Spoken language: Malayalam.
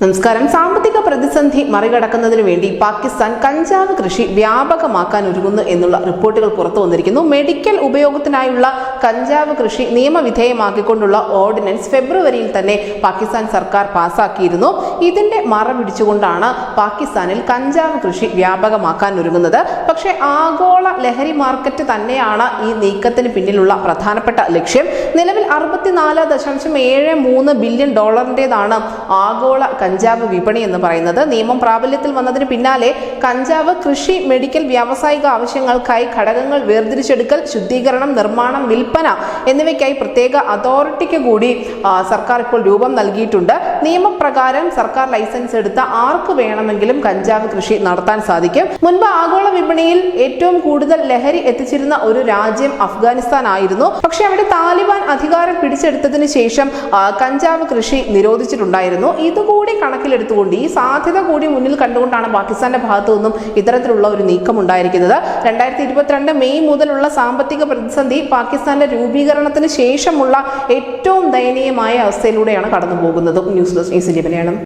നമസ്കാരം. സാമ്പത്തിക പ്രതിസന്ധി മറികടക്കുന്നതിന് വേണ്ടി പാകിസ്ഥാൻ കഞ്ചാവ് കൃഷി വ്യാപകമാക്കാൻ ഒരുങ്ങുന്നു എന്നുള്ള റിപ്പോർട്ടുകൾ പുറത്തു വന്നിരിക്കുന്നു. മെഡിക്കൽ ഉപയോഗത്തിനായുള്ള കഞ്ചാവ് കൃഷി നിയമവിധേയമാക്കിക്കൊണ്ടുള്ള ഓർഡിനൻസ് ഫെബ്രുവരിയിൽ തന്നെ പാകിസ്ഥാൻ സർക്കാർ പാസാക്കിയിരുന്നു. ഇതിന്റെ മറ പിടിച്ചുകൊണ്ടാണ് പാകിസ്ഥാനിൽ കഞ്ചാവ് കൃഷി വ്യാപകമാക്കാൻ ഒരുങ്ങുന്നത്. പക്ഷേ ആഗോള ലഹരി മാർക്കറ്റ് തന്നെയാണ് ഈ നീക്കത്തിന് പിന്നിലുള്ള പ്രധാനപ്പെട്ട ലക്ഷ്യം. നിലവിൽ $64.73 ബില്യൺ ആഗോള കഞ്ചാവ് വിപണി എന്ന് പറയുന്നത്. നിയമം പ്രാബല്യത്തിൽ വന്നതിന് പിന്നാലെ കഞ്ചാവ് കൃഷി, മെഡിക്കൽ, വ്യാവസായിക ആവശ്യങ്ങൾക്കായി ഘടകങ്ങൾ വേർതിരിച്ചെടുക്കൽ, ശുദ്ധീകരണം, നിർമ്മാണം, വിൽപ്പന എന്നിവയ്ക്കായി പ്രത്യേക അതോറിറ്റിക്ക് കൂടി സർക്കാർ ഇപ്പോൾ രൂപം നൽകിയിട്ടുണ്ട്. നിയമപ്രകാരം സർക്കാർ ലൈസൻസ് എടുത്ത ആർക്ക് വേണമെങ്കിലും കഞ്ചാവ് കൃഷി നടത്താൻ സാധിക്കും. മുൻപ് ആഗോള വിപണിയിൽ ഏറ്റവും കൂടുതൽ ലഹരി എത്തിച്ചിരുന്ന ഒരു രാജ്യം അഫ്ഗാനിസ്ഥാൻ ആയിരുന്നു. പക്ഷെ അവിടെ താലിബാൻ അധികാരം പിടിച്ചെടുത്തതിന് ശേഷം കഞ്ചാവ് കൃഷി നിരോധിച്ചിട്ടുണ്ടായിരുന്നു. ഇതുകൂടി കണക്കിലെടുത്തുകൊണ്ട് ഈ സാധ്യത കൂടി മുന്നിൽ കണ്ടുകൊണ്ടാണ് പാകിസ്ഥാന്റെ ഭാഗത്തു നിന്നും ഇത്തരത്തിലുള്ള ഒരു നീക്കം ഉണ്ടായിരിക്കുന്നത്. 2022 മെയ് മുതലുള്ള സാമ്പത്തിക പ്രതിസന്ധി പാകിസ്ഥാന്റെ രൂപീകരണത്തിന് ശേഷമുള്ള ഏറ്റവും ദയനീയമായ അവസ്ഥയിലൂടെയാണ് കടന്നു പോകുന്നത്. News desk east India Malayalam.